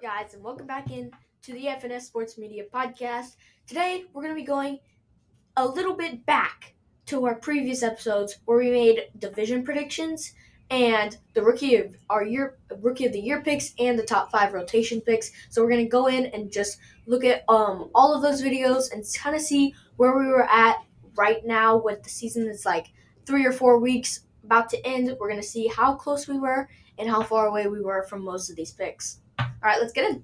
up, guys, and welcome back in to the FNS Sports Media Podcast. Today, we're going to be going a little bit back to our previous episodes where we made division predictions and the rookie of the year picks and the top 5 rotation picks. So we're going to go in and just look at all of those videos and kind of see where we were at right now with the season. It's like 3 or 4 weeks about to end. We're going to see how close we were and how far away we were from most of these picks. All right, let's get in.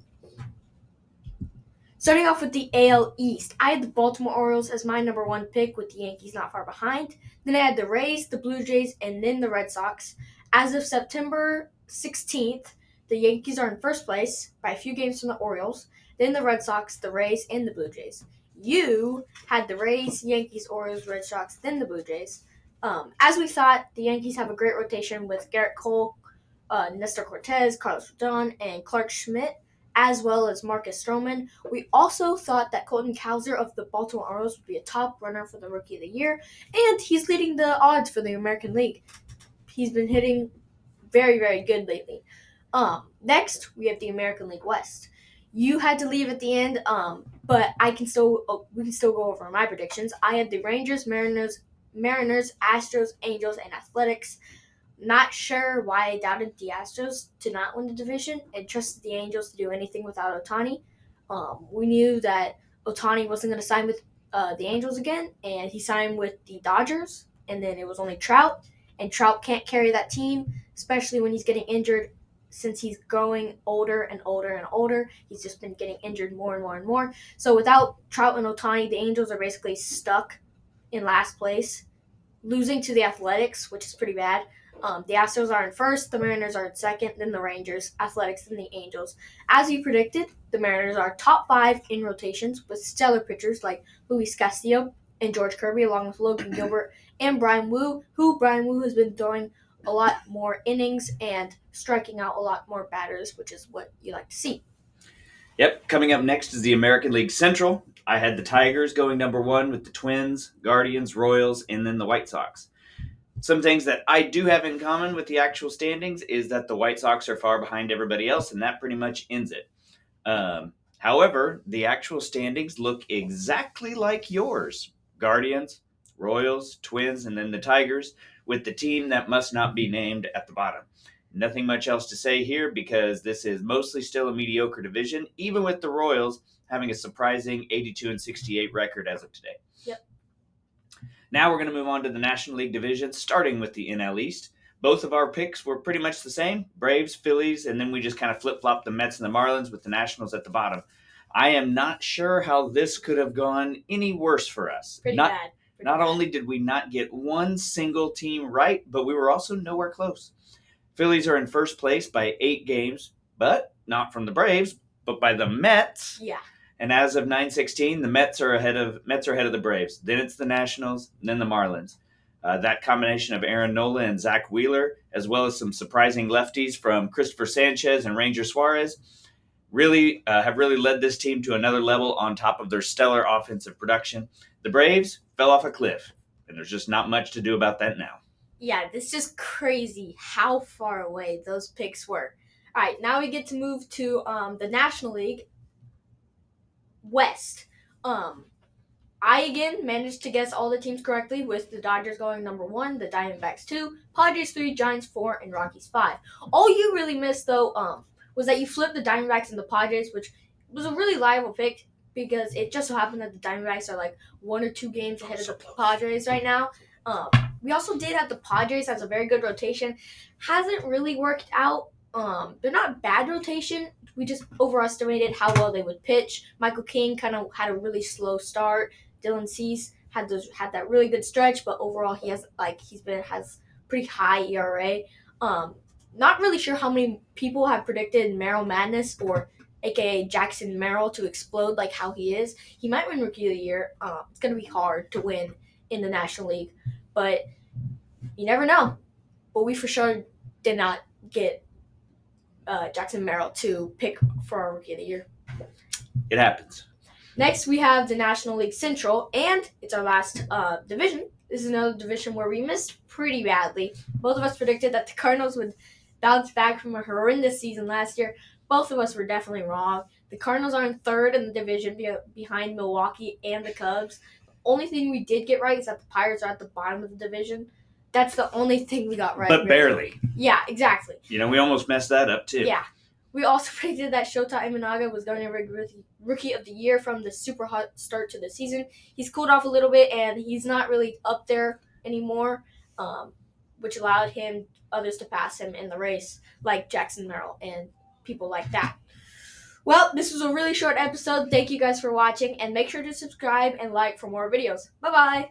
Starting off with the AL East, I had the Baltimore Orioles as my number 1 pick with the Yankees not far behind. Then I had the Rays, the Blue Jays, and then the Red Sox. As of September 16th, the Yankees are in first place by a few games from the Orioles, then the Red Sox, the Rays, and the Blue Jays. You had the Rays, Yankees, Orioles, Red Sox, then the Blue Jays. As we thought, the Yankees have a great rotation with Garrett Cole, Nestor Cortez, Carlos Rodon, and Clark Schmidt, as well as Marcus Stroman. We also thought that Colton Cowser of the Baltimore Orioles would be a top runner for the Rookie of the Year, and he's leading the odds for the American League. He's been hitting very, very good lately. Next, we have the American League West. You had to leave at the end, but we can still go over my predictions. I had the Rangers, Mariners, Astros, Angels, and Athletics. Not sure why I doubted the Astros to not win the division and trusted the Angels to do anything without Ohtani. We knew that Ohtani wasn't going to sign with the Angels again, and he signed with the Dodgers, and then it was only Trout, and Trout can't carry that team, especially when he's getting injured. Since he's growing older and older and older, he's just been getting injured more and more and more. So without Trout and Ohtani, the Angels are basically stuck in last place, losing to the Athletics, which is pretty bad. The Astros are in first, the Mariners are in second, then the Rangers, Athletics, then the Angels. As you predicted, the Mariners are top 5 in rotations with stellar pitchers like Luis Castillo and George Kirby, along with Logan Gilbert and Brian Wu, Brian Wu has been throwing a lot more innings and striking out a lot more batters, which is what you like to see. Yep, coming up next is the American League Central. I had the Tigers going number 1 with the Twins, Guardians, Royals, and then the White Sox. Some things that I do have in common with the actual standings is that the White Sox are far behind everybody else, and that pretty much ends it. However, the actual standings look exactly like yours. Guardians, Royals, Twins, and then the Tigers, with the team that must not be named at the bottom. Nothing much else to say here because this is mostly still a mediocre division, even with the Royals having a surprising 82-68 record as of today. Yep. Now we're going to move on to the National League division, starting with the NL East. Both of our picks were pretty much the same, Braves, Phillies, and then we just kind of flip-flopped the Mets and the Marlins with the Nationals at the bottom. I am not sure how this could have gone any worse for us. Pretty bad. Not only did we not get one single team right, but we were also nowhere close. Phillies are in first place by 8 games, but not from the Braves, but by the Mets. Yeah. And as of 9/16, the Mets are ahead of the Braves. Then it's the Nationals, and then the Marlins. That combination of Aaron Nola and Zach Wheeler, as well as some surprising lefties from Christopher Sanchez and Ranger Suarez, have really led this team to another level on top of their stellar offensive production. The Braves fell off a cliff, and there's just not much to do about that now. Yeah, it's just crazy how far away those picks were. All right, now we get to move to the National League West. I again managed to guess all the teams correctly with the Dodgers going number 1, the Diamondbacks 2, Padres 3, Giants 4, and Rockies 5. All you really missed though was that you flipped the Diamondbacks and the Padres, which was a really liable pick because it just so happened that the Diamondbacks are like 1 or 2 games ahead of the Padres right now. We also did have the Padres as a very good rotation. Hasn't really worked out. They're not bad rotation. We just overestimated how well they would pitch. Michael King kind of had a really slow start. Dylan Cease had that really good stretch, but overall he has pretty high ERA. Not really sure how many people have predicted Merrill Madness or aka Jackson Merrill to explode like how he is. He might win Rookie of the Year. It's gonna be hard to win in the National League, but you never know. But we for sure did not get Jackson Merrill to pick for our Rookie of the Year. It happens. Next, we have the National League Central, and it's our last division. This is another division where we missed pretty badly. Both of us predicted that the Cardinals would bounce back from a horrendous season last year, both of us were definitely wrong. The Cardinals are in third in the division behind Milwaukee and the Cubs. The only thing we did get right is that the Pirates are at the bottom of the division. That's the only thing we got right. But barely. Yeah, exactly. We almost messed that up too. Yeah. We also predicted that Shota Imanaga was going to be Rookie of the Year from the super hot start to the season. He's cooled off a little bit, and he's not really up there anymore, which allowed others to pass him in the race, like Jackson Merrill and people like that. Well, this was a really short episode. Thank you guys for watching, and make sure to subscribe and like for more videos. Bye-bye!